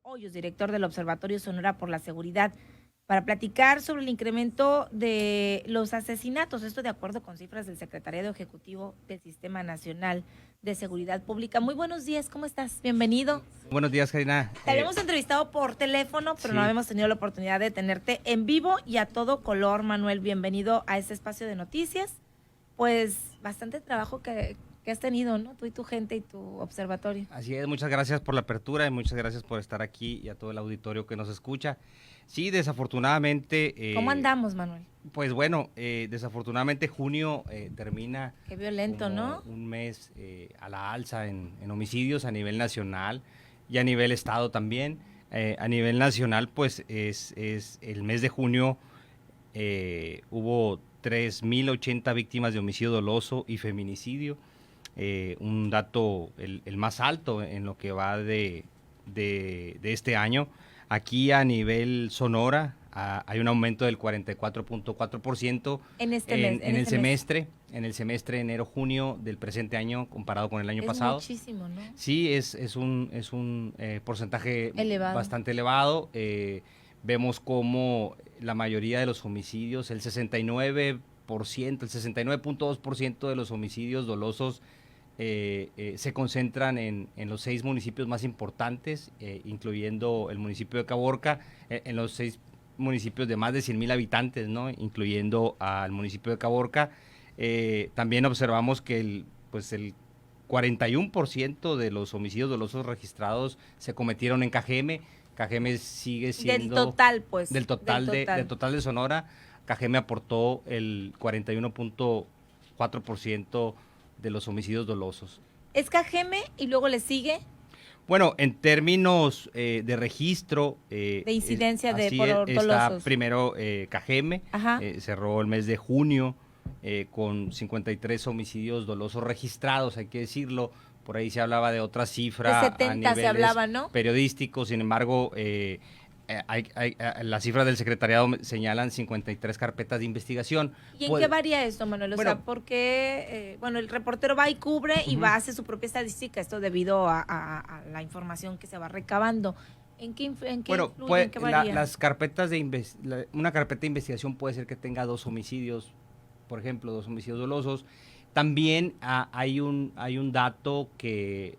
Hoyos, director del Observatorio Sonora por la Seguridad, para platicar sobre el incremento de los asesinatos, esto de acuerdo con cifras del Secretariado Ejecutivo del Sistema Nacional de Seguridad Pública. Muy buenos días, ¿cómo estás? Bienvenido. Buenos días, Karina. Te habíamos entrevistado por teléfono, pero no Sí. habíamos tenido la oportunidad de tenerte en vivo y a todo color, Manuel. Bienvenido a este espacio de noticias. Pues bastante trabajo que has tenido, ¿no? Tú y tu gente y tu observatorio. Así es, muchas gracias por la apertura y muchas gracias por estar aquí y a todo el auditorio que nos escucha. Sí, desafortunadamente... ¿Cómo andamos, Manuel? Pues bueno, desafortunadamente junio termina... Qué violento, como ¿no? un mes a la alza en homicidios a nivel nacional y a nivel estado también. A nivel nacional, pues es el mes de junio hubo 3.080 víctimas de homicidio doloso y feminicidio. Un dato el más alto en lo que va de este año. Aquí a nivel Sonora hay un aumento del 44.4% En este mes, en el semestre enero-junio del presente año comparado con el año pasado. Es muchísimo, ¿no? Sí, es un porcentaje Elevado. bastante elevado. Vemos como la mayoría de los homicidios, el 69.2% de los homicidios dolosos se concentran en los 6 municipios más importantes, incluyendo el municipio de Caborca, en los 6 municipios de más de 100,000 habitantes, ¿no? Incluyendo al municipio de Caborca. También observamos que el 41% de los homicidios dolosos registrados se cometieron en Cajeme. Cajeme sigue siendo... Del total, pues. Del total de Sonora. Cajeme aportó el 41.4% de los homicidios dolosos. Es Cajeme y luego le sigue. Bueno, en términos de registro... de incidencia de por dolosos. Está primero Cajeme, cerró el mes de junio con 53 homicidios dolosos registrados, hay que decirlo. Por ahí se hablaba de otra cifra de 70 a niveles se hablaba, ¿no? periodísticos. Sin embargo, las cifras del secretariado señalan 53 carpetas de investigación. ¿Y en qué varía esto, Manuel? O sea, porque el reportero va y cubre y va a hacer su propia estadística, esto debido a la información que se va recabando. ¿En qué influye? ¿En qué varía? Las carpetas una carpeta de investigación puede ser que tenga 2 homicidios, por ejemplo, 2 homicidios dolosos. También hay un dato que,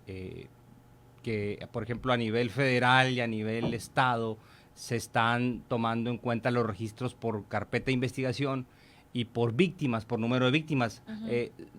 por ejemplo, a nivel federal y a nivel estado se están tomando en cuenta los registros por carpeta de investigación y por víctimas, por número de víctimas.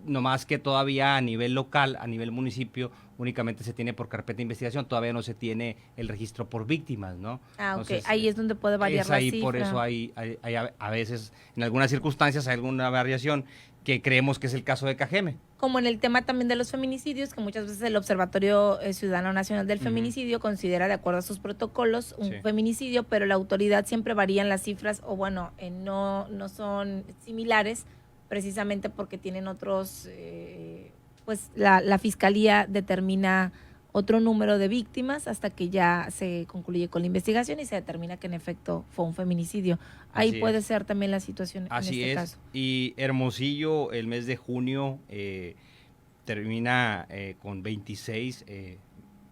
No más que todavía a nivel local, a nivel municipio, únicamente se tiene por carpeta de investigación, todavía no se tiene el registro por víctimas, ¿no? Entonces, ahí es donde puede variar la cifra. Por eso hay a veces, en algunas circunstancias, hay alguna variación que creemos que es el caso de Cajeme. Como en el tema también de los feminicidios, que muchas veces el Observatorio Ciudadano Nacional del Feminicidio considera, de acuerdo a sus protocolos, un feminicidio, pero la autoridad siempre varía en las cifras, o no son similares, precisamente porque tienen otros, la Fiscalía determina otro número de víctimas hasta que ya se concluye con la investigación y se determina que en efecto fue un feminicidio. Ahí puede ser también la situación en este caso. Y Hermosillo, el mes de junio, termina con 26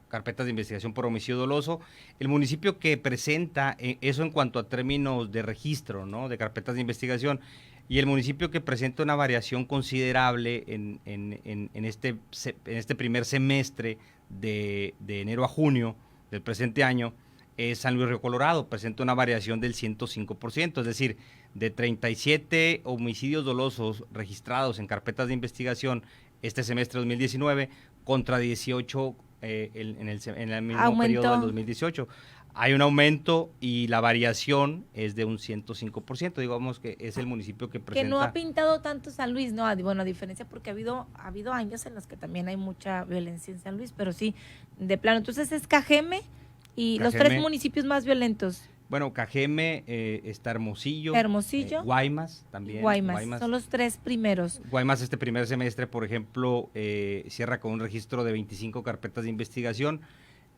carpetas de investigación por homicidio doloso. El municipio que presenta eso en cuanto a términos de registro, ¿no?, de carpetas de investigación, y el municipio que presenta una variación considerable en este primer semestre de enero a junio del presente año es San Luis Río Colorado. Presenta una variación del 105%, es decir, de 37 homicidios dolosos registrados en carpetas de investigación este semestre 2019 contra 18 en el mismo periodo del 2018. Hay un aumento y la variación es de un 105%. Digamos que es el municipio que presenta... Que no ha pintado tanto San Luis, ¿no? Bueno, a diferencia porque ha habido años en los que también hay mucha violencia en San Luis, pero sí, de plano. Entonces es Cajeme y los 3 municipios más violentos. Bueno, Cajeme, está Hermosillo, Guaymas también. Guaymas, son los 3 primeros. Guaymas este primer semestre, por ejemplo, cierra con un registro de 25 carpetas de investigación,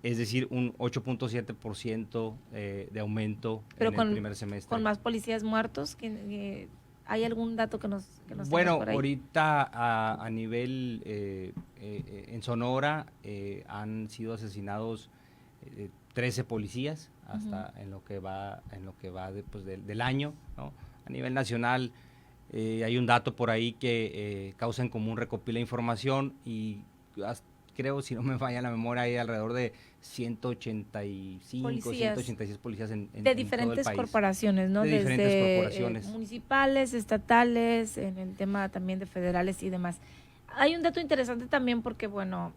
es decir, un 8.7% de aumento en el primer semestre. ¿Con más policías muertos? ¿Hay algún dato que nos bueno, por ahí? Ahorita a nivel en Sonora han sido asesinados 13 policías hasta en lo que va pues, del año, ¿no? A nivel nacional hay un dato por ahí que Causa en Común recopila información y creo, si no me falla la memoria, hay alrededor de 185, policías. 186 policías en de diferentes todo el país. corporaciones, ¿no? De diferentes corporaciones. Municipales, estatales, en el tema también de federales y demás. Hay un dato interesante también porque, bueno,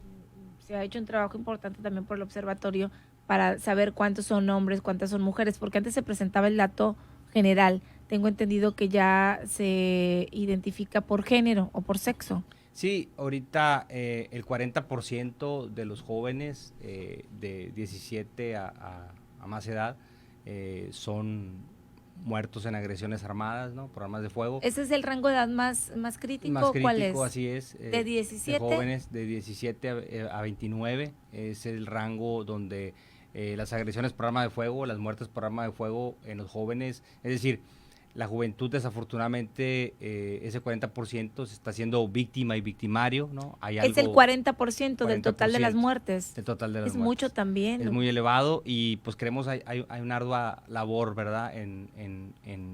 se ha hecho un trabajo importante también por el observatorio para saber cuántos son hombres, cuántas son mujeres, porque antes se presentaba el dato general. Tengo entendido que ya se identifica por género o por sexo. Sí, ahorita el 40% de los jóvenes de 17 a más edad son muertos en agresiones armadas, ¿no? Por armas de fuego. ¿Ese es el rango de edad más crítico? Más crítico, ¿cuál es? así es. ¿De 17? De jóvenes de 17 a 29 es el rango donde las agresiones por arma de fuego, las muertes por arma de fuego en los jóvenes, es decir, la juventud desafortunadamente ese 40% se está haciendo víctima y victimario, ¿no? Hay es el 40% del total de las muertes. Del total de las muertes. Es mucho también. Es muy elevado y pues creemos hay una ardua labor, ¿verdad? En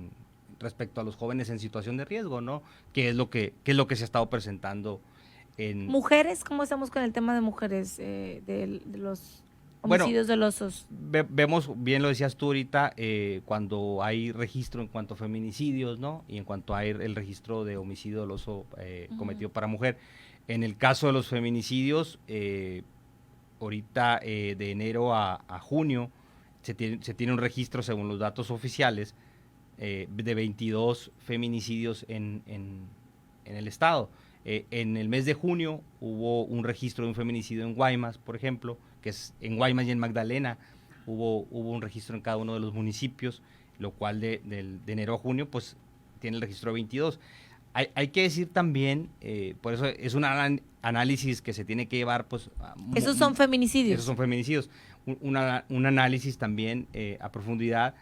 respecto a los jóvenes en situación de riesgo, ¿no? ¿Qué es lo que se ha estado presentando en mujeres? ¿Cómo estamos con el tema de mujeres de los homicidios dolosos? Vemos, bien lo decías tú ahorita, cuando hay registro en cuanto a feminicidios, ¿no? Y en cuanto hay el registro de homicidio doloso cometido para mujer. En el caso de los feminicidios, ahorita de enero a junio se tiene un registro, según los datos oficiales, de 22 feminicidios en el estado. En el mes de junio hubo un registro de un feminicidio en Guaymas, por ejemplo, que es en Guaymas y en Magdalena, hubo un registro en cada uno de los municipios, lo cual de enero a junio pues tiene el registro de 22. Hay que decir también, por eso es un análisis que se tiene que llevar pues... Esos son feminicidios. Esos son feminicidios. Un análisis también a profundidad.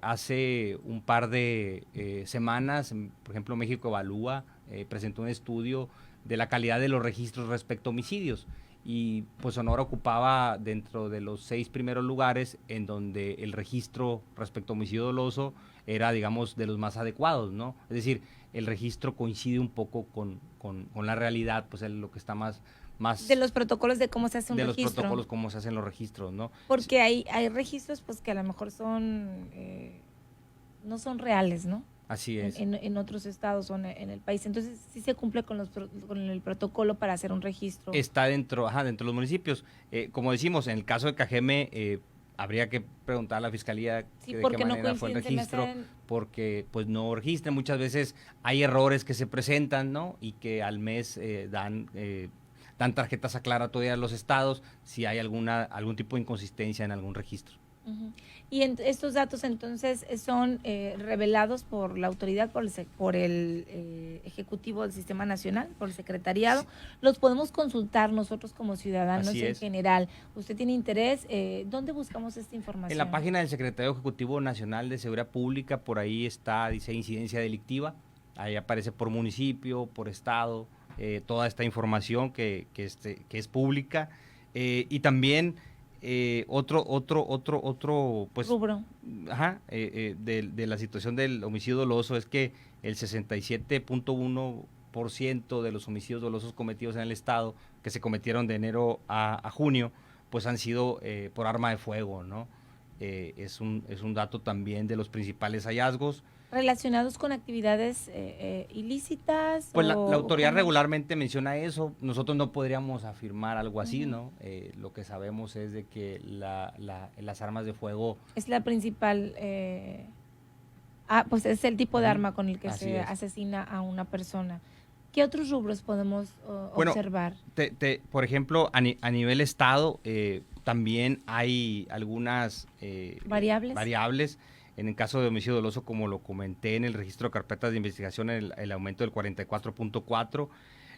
Hace un par de semanas, por ejemplo, México Evalúa presentó un estudio de la calidad de los registros respecto a homicidios y pues Sonora ocupaba dentro de los 6 primeros lugares en donde el registro respecto a homicidio doloso era, digamos, de los más adecuados, ¿no? Es decir, el registro coincide un poco con la realidad, pues es lo que está más de los protocolos de cómo se hace un registro. De los protocolos, cómo se hacen los registros, ¿no? Porque hay registros pues que a lo mejor no son reales, ¿no? Así es. En otros estados o en el país. Entonces, sí se cumple con el protocolo para hacer un registro. Está dentro de los municipios. Como decimos, en el caso de Cajeme, habría que preguntar a la Fiscalía de qué manera fue el registro, porque pues no registran. Muchas veces hay errores que se presentan, ¿no? Y que al mes dan tarjetas aclaratorias a los estados si hay algún tipo de inconsistencia en algún registro. Uh-huh. Y estos datos entonces son revelados por la autoridad, por el Ejecutivo del Sistema Nacional, por el Secretariado. Sí. Los podemos consultar nosotros como ciudadanos en general. ¿Usted tiene interés? ¿Dónde buscamos esta información? En la página del Secretariado Ejecutivo Nacional de Seguridad Pública, por ahí dice incidencia delictiva. Ahí aparece por municipio, por estado, toda esta información que es pública. Y también... otro pues rubro de la situación del homicidio doloso es que el 67.1% de los homicidios dolosos cometidos en el estado, que se cometieron de enero a junio, pues han sido por arma de fuego, ¿no? Es un dato también de los principales hallazgos. ¿Relacionados con actividades ilícitas? Pues la autoridad regularmente menciona eso. Nosotros no podríamos afirmar algo así, uh-huh. ¿no? Lo que sabemos es de que las armas de fuego... Es la principal... pues es el tipo de arma con el que se asesina a una persona. ¿Qué otros rubros podemos observar? Por ejemplo, a nivel estado, también hay algunas variables. En el caso de homicidio doloso, como lo comenté en el registro de carpetas de investigación, el aumento del 44.4%.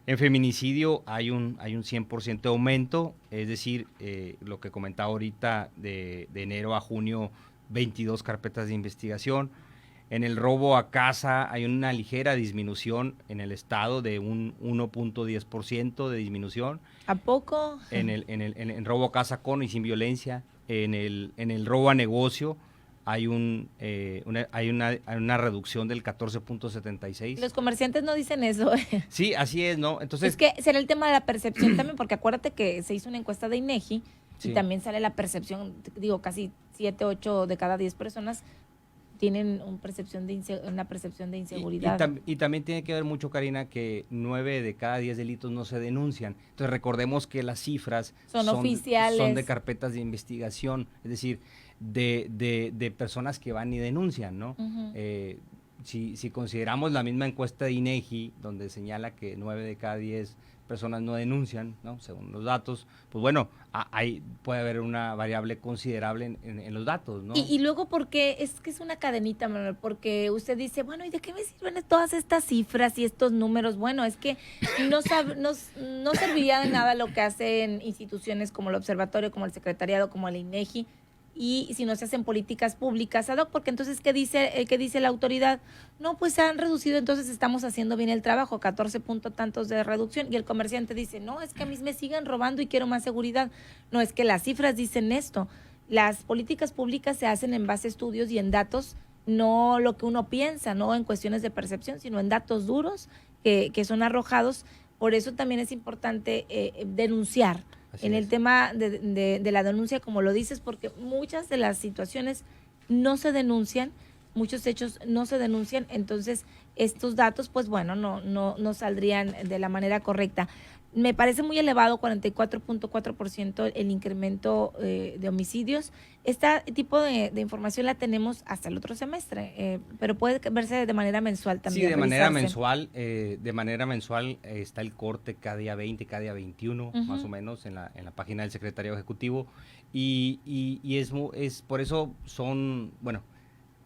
En feminicidio hay un 100% de aumento, es decir, lo que comentaba ahorita, de enero a junio, 22 carpetas de investigación. En el robo a casa hay una ligera disminución en el estado de un 1.10% de disminución. ¿A poco? En robo a casa con y sin violencia en el robo a negocio hay una reducción del 14.76. Los comerciantes no dicen eso. Sí, así es, ¿no? Entonces, es que será el tema de la percepción también, porque acuérdate que se hizo una encuesta de INEGI sí. y también sale la percepción, digo, casi 7, 8 de cada 10 personas tienen una percepción de inseguridad. Y también tiene que ver mucho, Karina, que 9 de cada 10 delitos no se denuncian. Entonces recordemos que las cifras son oficiales. Son de carpetas de investigación, es decir, de personas que van y denuncian, ¿no? Uh-huh. Si consideramos la misma encuesta de INEGI, donde señala que 9 de cada 10 personas no denuncian, ¿no? Según los datos, pues bueno, ahí puede haber una variable considerable en los datos, ¿no? Y luego, porque es que es una cadenita, Manuel, porque usted dice, bueno, ¿y de qué me sirven todas estas cifras y estos números? Bueno, es que no serviría de nada lo que hacen instituciones como el Observatorio, como el Secretariado, como el INEGI, y si no se hacen políticas públicas ad hoc, porque entonces, ¿qué dice la autoridad? No, pues se han reducido, entonces estamos haciendo bien el trabajo, 14 puntos tantos de reducción, y el comerciante dice, no, es que a mí me siguen robando y quiero más seguridad. No, es que las cifras dicen esto. Las políticas públicas se hacen en base a estudios y en datos, no lo que uno piensa, no en cuestiones de percepción, sino en datos duros que son arrojados. Por eso también es importante denunciar. Así en el tema de la denuncia, como lo dices, porque muchas de las situaciones no se denuncian, muchos hechos no se denuncian, entonces estos datos, pues bueno, no saldrían de la manera correcta. Me parece muy elevado, 44.4% el incremento de homicidios. Este tipo de información la tenemos hasta el otro semestre, pero puede verse de manera mensual también. Sí, de manera mensual. Está el corte cada día 20, cada día 21, uh-huh, más o menos, en la página del Secretariado Ejecutivo. Y es por eso son, bueno,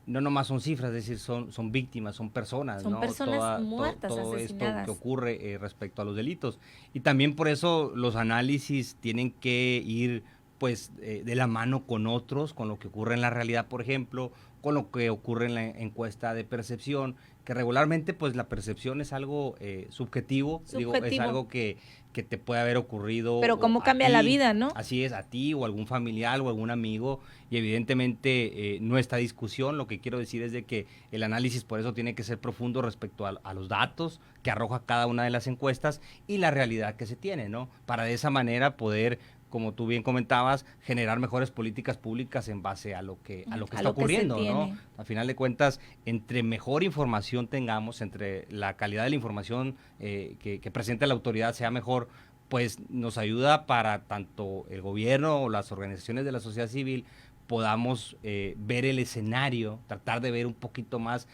no nomás son cifras, es decir, son víctimas, son personas, son ¿no? personas muertas, todo asesinadas. Esto que ocurre respecto a los delitos. Y también por eso los análisis tienen que ir pues de la mano con otros, con lo que ocurre en la realidad, por ejemplo, con lo que ocurre en la encuesta de percepción, que regularmente pues la percepción es algo subjetivo, digo, es algo que te puede haber ocurrido. Pero cómo cambia la vida, ¿no? Así es, a ti o algún familiar o algún amigo, y evidentemente no está discusión. Lo que quiero decir es de que el análisis por eso tiene que ser profundo respecto a los datos que arroja cada una de las encuestas y la realidad que se tiene, ¿no? Para de esa manera poder, como tú bien comentabas, generar mejores políticas públicas en base a lo que está ocurriendo, ¿no? A final de cuentas, entre mejor información tengamos, entre la calidad de la información que presente la autoridad sea mejor, pues nos ayuda para tanto el gobierno o las organizaciones de la sociedad civil podamos ver el escenario, tratar de ver un poquito más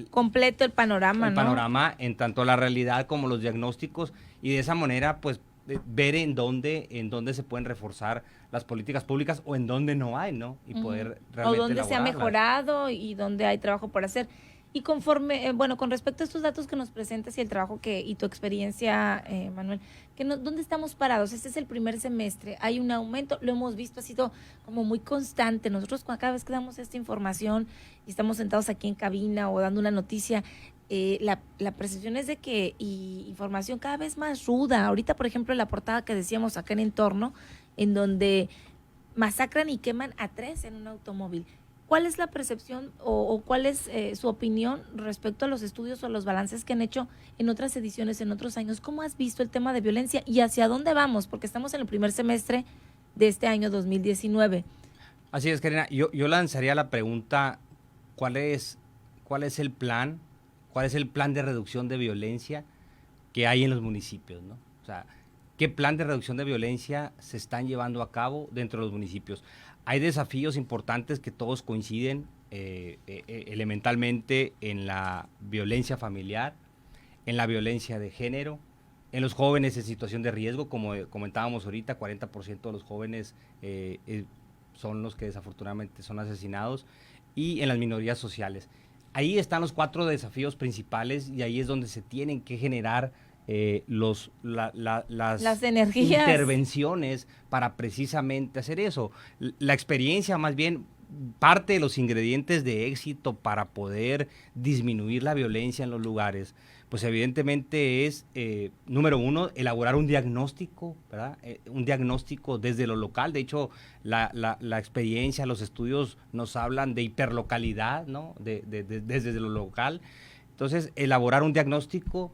completo el panorama, el panorama en tanto la realidad como los diagnósticos, y de esa manera pues ver en dónde se pueden reforzar las políticas públicas o en dónde no hay, ¿no? Y poder realmente o dónde se ha mejorado y dónde hay trabajo por hacer. Y conforme, con respecto a estos datos que nos presentas y el trabajo y tu experiencia, Manuel, ¿dónde estamos parados? Este es el primer semestre, hay un aumento, lo hemos visto, ha sido como muy constante. Nosotros cada vez que damos esta información y estamos sentados aquí en cabina o dando una noticia, la percepción es de que información cada vez más ruda. Ahorita, por ejemplo, la portada que decíamos acá en Entorno, en donde masacran y queman a 3 en un automóvil. ¿Cuál es la percepción o cuál es su opinión respecto a los estudios o los balances que han hecho en otras ediciones, en otros años? ¿Cómo has visto el tema de violencia y hacia dónde vamos? Porque estamos en el primer semestre de este año 2019. Así es, Karina. Yo lanzaría la pregunta, ¿cuál es el plan? ¿Cuál es el plan de reducción de violencia que hay en los municipios, ¿no? O sea, ¿qué plan de reducción de violencia se están llevando a cabo dentro de los municipios? Hay desafíos importantes que todos coinciden elementalmente en la violencia familiar, en la violencia de género, en los jóvenes en situación de riesgo, como comentábamos ahorita, 40% de los jóvenes son los que desafortunadamente son asesinados, y en las minorías sociales. Ahí están los 4 desafíos principales y ahí es donde se tienen que generar las energías, intervenciones para precisamente hacer eso. La experiencia más bien parte de los ingredientes de éxito para poder disminuir la violencia en los lugares, pues evidentemente es, número uno, elaborar un diagnóstico, ¿verdad? Un diagnóstico desde lo local. De hecho, la experiencia, los estudios nos hablan de hiperlocalidad, ¿no? Desde lo local. Entonces, elaborar un diagnóstico,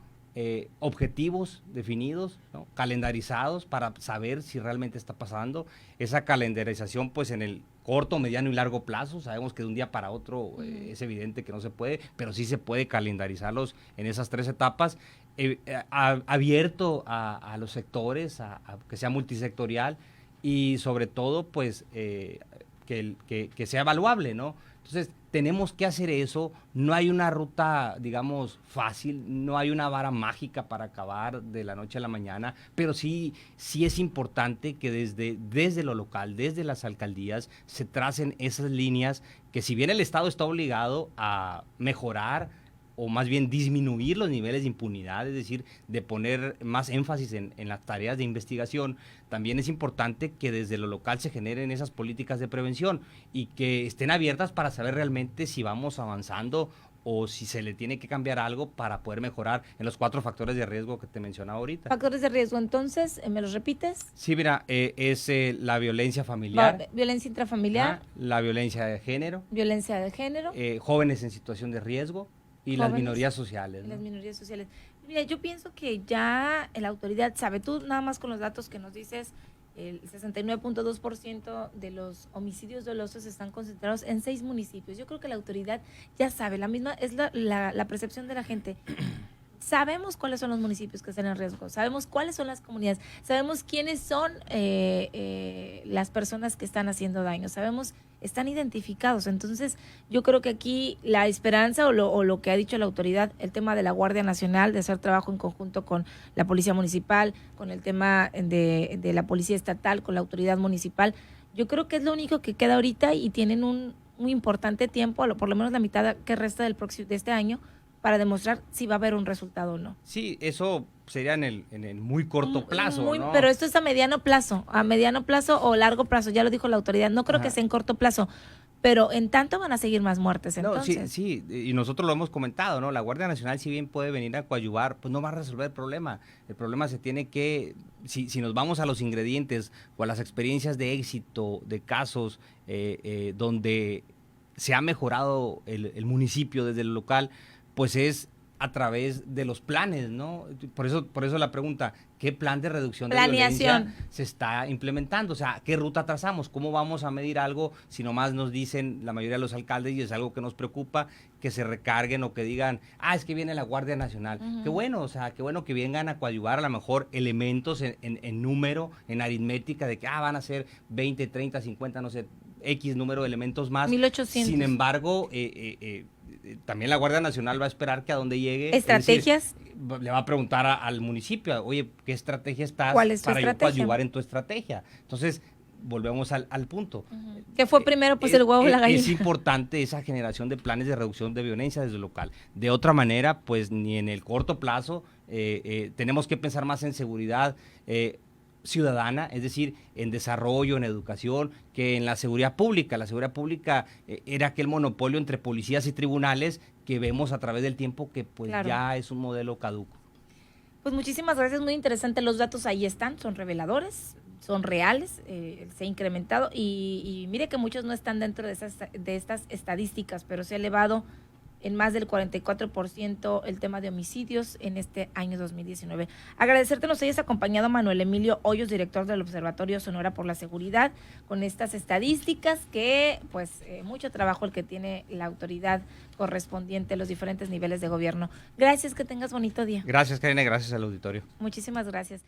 objetivos definidos, ¿no? Calendarizados para saber si realmente está pasando. Esa calendarización, pues en el corto, mediano y largo plazo, sabemos que de un día para otro es evidente que no se puede, pero sí se puede calendarizarlos en esas 3 etapas, abierto a los sectores, a que sea multisectorial y sobre todo, pues, que sea evaluable, ¿no? Entonces, tenemos que hacer eso. No hay una ruta, digamos, fácil, no hay una vara mágica para acabar de la noche a la mañana, pero sí es importante que desde lo local, desde las alcaldías, se tracen esas líneas que, si bien el Estado está obligado a mejorar o más bien disminuir los niveles de impunidad, es decir, de poner más énfasis en las tareas de investigación, también es importante que desde lo local se generen esas políticas de prevención y que estén abiertas para saber realmente si vamos avanzando o si se le tiene que cambiar algo para poder mejorar en los 4 factores de riesgo que te mencionaba ahorita. Factores de riesgo, entonces, ¿me los repites? Sí, mira, es la violencia familiar. Violencia intrafamiliar. La violencia de género. Violencia de género. Jóvenes en situación de riesgo. Y las minorías sociales, ¿no? Las minorías sociales. Mira, yo pienso que ya la autoridad sabe, tú nada más con los datos que nos dices, el 69.2% de los homicidios dolosos están concentrados en 6 municipios. Yo creo que la autoridad ya sabe, la misma es la percepción de la gente. Sabemos cuáles son los municipios que están en riesgo, sabemos cuáles son las comunidades, sabemos quiénes son las personas que están haciendo daño, sabemos, están identificados. Entonces, yo creo que aquí la esperanza o lo que ha dicho la autoridad, el tema de la Guardia Nacional, de hacer trabajo en conjunto con la Policía Municipal, con el tema de la Policía Estatal, con la autoridad municipal, yo creo que es lo único que queda ahorita y tienen un importante tiempo, por lo menos la mitad que resta de este año, para demostrar si va a haber un resultado o no. Sí, eso sería en el muy corto plazo, ¿no? Pero esto es a mediano plazo o largo plazo, ya lo dijo la autoridad. No creo que sea en corto plazo, pero en tanto van a seguir más muertes, entonces. No, sí, y nosotros lo hemos comentado, ¿no? La Guardia Nacional, si bien puede venir a coadyuvar, pues no va a resolver el problema. El problema se tiene que, si nos vamos a los ingredientes o a las experiencias de éxito, de casos donde se ha mejorado el municipio desde el local, pues es a través de los planes, ¿no? Por eso la pregunta, ¿qué plan de reducción de violencia se está implementando? O sea, ¿qué ruta trazamos? ¿Cómo vamos a medir algo si nomás nos dicen la mayoría de los alcaldes, y es algo que nos preocupa, que se recarguen o que digan, es que viene la Guardia Nacional? Qué bueno, o sea, qué bueno que vengan a coadyuvar a lo mejor elementos en número, en aritmética, de que van a ser 20, 30, 50, no sé, X número de elementos más. 1800. Sin embargo, también la Guardia Nacional va a esperar que a donde llegue... ¿Estrategias? Le va a preguntar al municipio, oye, ¿qué estrategia estás ¿Cuál es tu para estrategia? Yo coadyuvar en tu estrategia? Entonces, volvemos al punto. ¿Qué fue primero, pues el huevo o la gallina? Es importante esa generación de planes de reducción de violencia desde el local. De otra manera, pues ni en el corto plazo tenemos que pensar más en seguridad ciudadana, es decir, en desarrollo, en educación, que en la seguridad pública. La seguridad pública era aquel monopolio entre policías y tribunales que vemos a través del tiempo que pues claro, ya es un modelo caduco. Pues muchísimas gracias, muy interesante. Los datos ahí están, son reveladores, son reales, se ha incrementado y mire que muchos no están dentro de estas estadísticas, pero se ha elevado en más del 44% el tema de homicidios en este año 2019. Agradecerte nos hayas acompañado a Manuel Emilio Hoyos, director del Observatorio Sonora por la Seguridad, con estas estadísticas que, pues, mucho trabajo el que tiene la autoridad correspondiente a los diferentes niveles de gobierno. Gracias, que tengas bonito día. Gracias, Karina, gracias al auditorio. Muchísimas gracias.